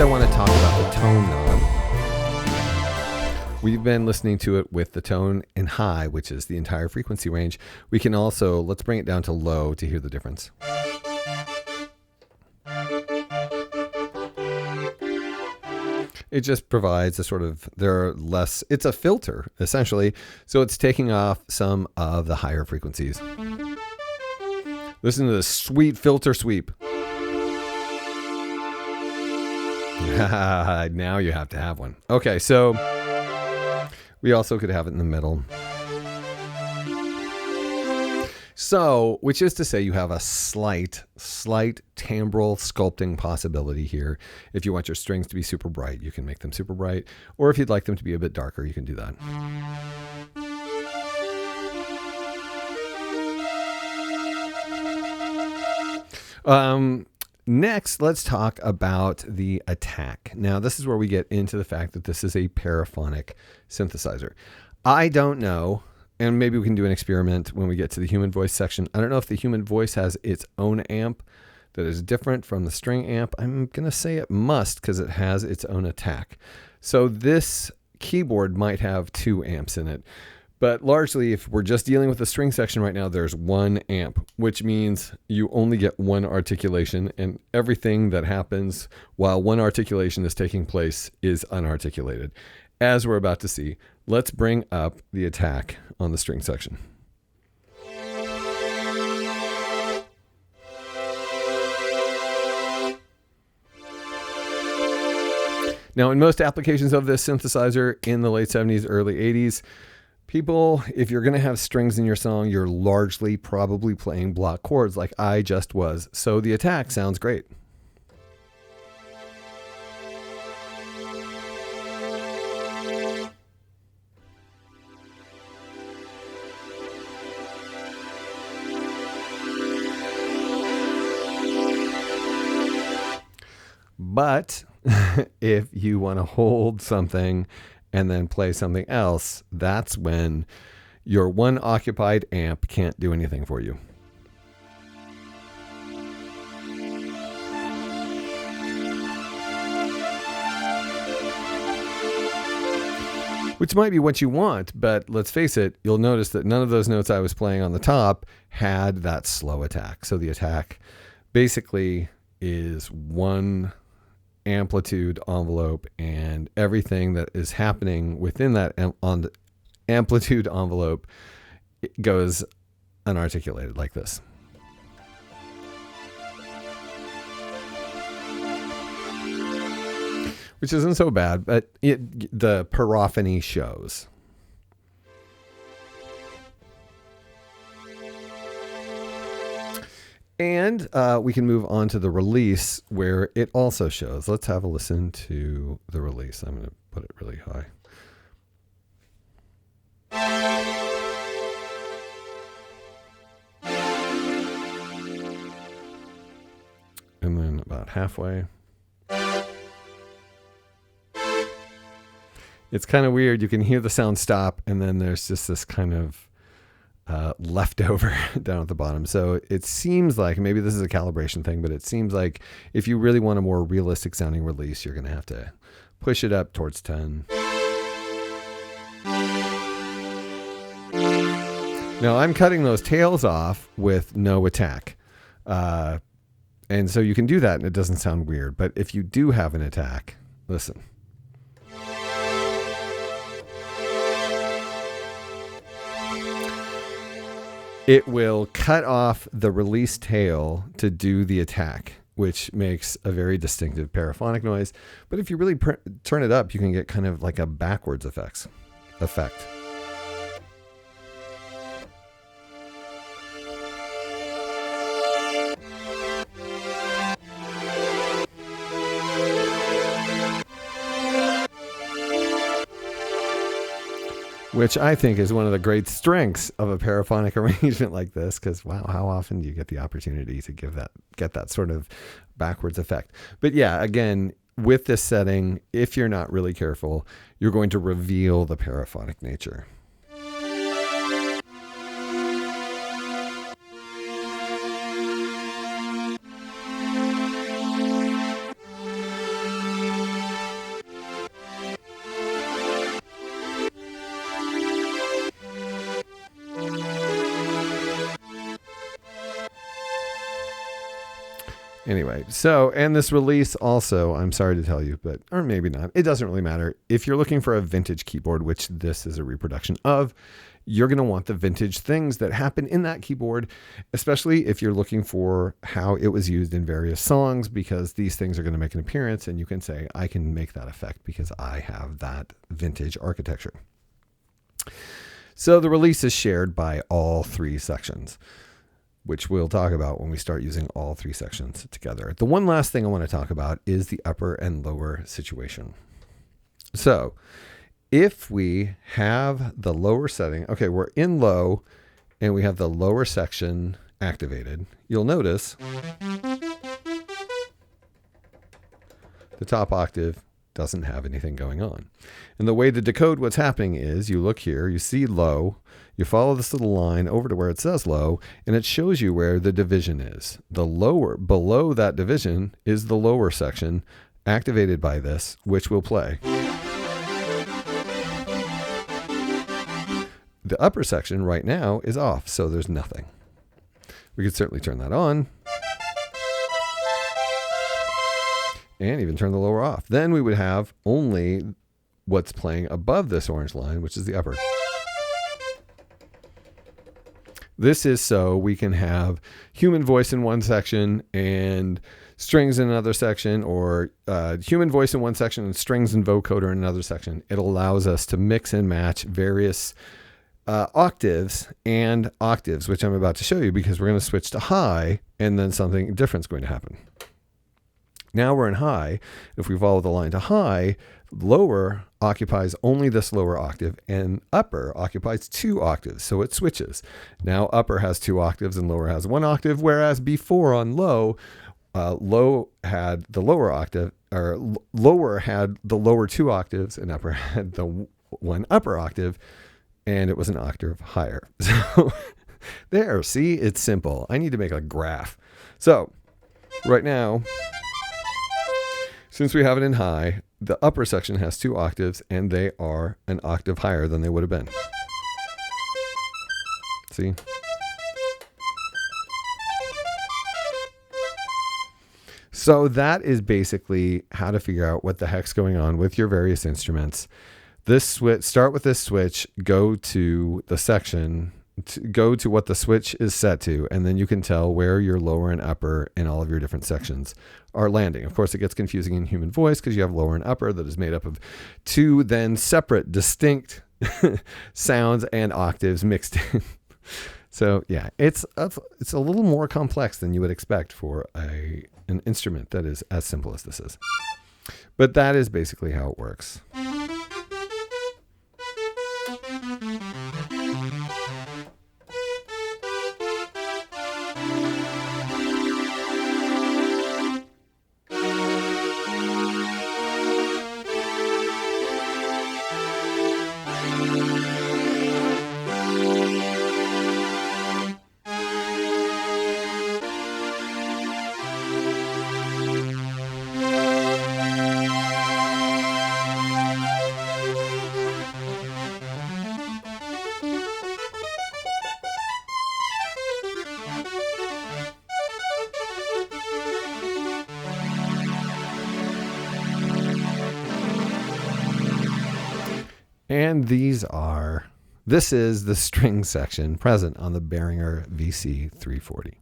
Next, I want to talk about the tone knob. We've been listening to it with the tone in high, which is the entire frequency range. We can also, let's bring it down to low to hear the difference. It just provides a sort of, it's a filter, essentially. So it's taking off some of the higher frequencies. Listen to this sweet filter sweep. Now you have to have one. Okay, so we also could have it in the middle. So, which is to say you have a slight timbral sculpting possibility here. If you want your strings to be super bright, you can make them super bright. Or if you'd like them to be a bit darker, you can do that. Next, let's talk about the attack. Now, this is where we get into the fact that this is a paraphonic synthesizer. I don't know, and maybe we can do an experiment when we get to the human voice section. I don't know if the human voice has its own amp that is different from the string amp. I'm going to say it must because it has its own attack. So this keyboard might have 2 amps in it. But largely, if we're just dealing with the string section right now, there's 1 amp, which means you only get 1 articulation, and everything that happens while 1 articulation is taking place is unarticulated. As we're about to see, let's bring up the attack on the string section. Now, in most applications of this synthesizer in the late 70s, early 80s, people, if you're going to have strings in your song, you're largely probably playing block chords like I just was. So the attack sounds great. But if you want to hold something and then play something else, that's when your 1 occupied amp can't do anything for you. Which might be what you want, but let's face it, you'll notice that none of those notes I was playing on the top had that slow attack. So the attack basically is 1 amplitude envelope, and everything that is happening within that on the amplitude envelope goes unarticulated like this. Which isn't so bad, but the paraphony shows. And we can move on to the release where it also shows. Let's have a listen to the release. I'm going to put it really high. And then about halfway. It's kind of weird. You can hear the sound stop, and then there's just this kind of leftover down at the bottom. So it seems like, maybe this is a calibration thing, but it seems like if you really want a more realistic sounding release, you're going to have to push it up towards 10. Now I'm cutting those tails off with no attack. And so you can do that and it doesn't sound weird. But if you do have an attack, listen. It will cut off the release tail to do the attack, which makes a very distinctive paraphonic noise. But if you really turn it up, you can get kind of like a backwards effect. Which I think is one of the great strengths of a paraphonic arrangement like this, because wow, how often do you get the opportunity to get that sort of backwards effect? But yeah, again, with this setting, if you're not really careful, you're going to reveal the paraphonic nature. Anyway, so, and this release also, I'm sorry to tell you, but, or maybe not, it doesn't really matter. If you're looking for a vintage keyboard, which this is a reproduction of, you're going to want the vintage things that happen in that keyboard, especially if you're looking for how it was used in various songs, because these things are going to make an appearance and you can say, I can make that effect because I have that vintage architecture. So the release is shared by all three sections, which we'll talk about when we start using all three sections together. The one last thing I want to talk about is the upper and lower situation. So if we have the lower setting, okay, we're in low and we have the lower section activated, you'll notice the top octave doesn't have anything going on. And the way to decode what's happening is you look here, you see low, you follow this little line over to where it says low, and it shows you where the division is. The lower, below that division is the lower section activated by this, which will play. The upper section right now is off, so there's nothing. We could certainly turn that on. And even turn the lower off. Then we would have only what's playing above this orange line, which is the upper. This is so we can have human voice in one section and strings in another section, or human voice in one section and strings and vocoder in another section. It allows us to mix and match various octaves and octaves, which I'm about to show you because we're going to switch to high and then something different is going to happen. Now we're in high. If we follow the line to high, lower occupies only this lower octave and upper occupies 2 octaves. So it switches. Now upper has 2 octaves and lower has 1 octave, whereas before on low, low had the lower octave, or lower had the lower 2 octaves and upper had the 1 upper octave, and it was an octave higher. So there, see, it's simple. I need to make a graph. So right now, since we have it in high, the upper section has 2 octaves and they are an octave higher than they would have been. See? So that is basically how to figure out what the heck's going on with your various instruments. This switch, start with this switch, go to the section, go to what the switch is set to, and then you can tell where your lower and upper in all of your different sections are landing. Of course, it gets confusing in human voice because you have lower and upper that is made up of 2 then separate, distinct sounds and octaves mixed in. So yeah, it's a little more complex than you would expect for an instrument that is as simple as this is. But that is basically how it works. And this is the string section present on the Behringer VC340.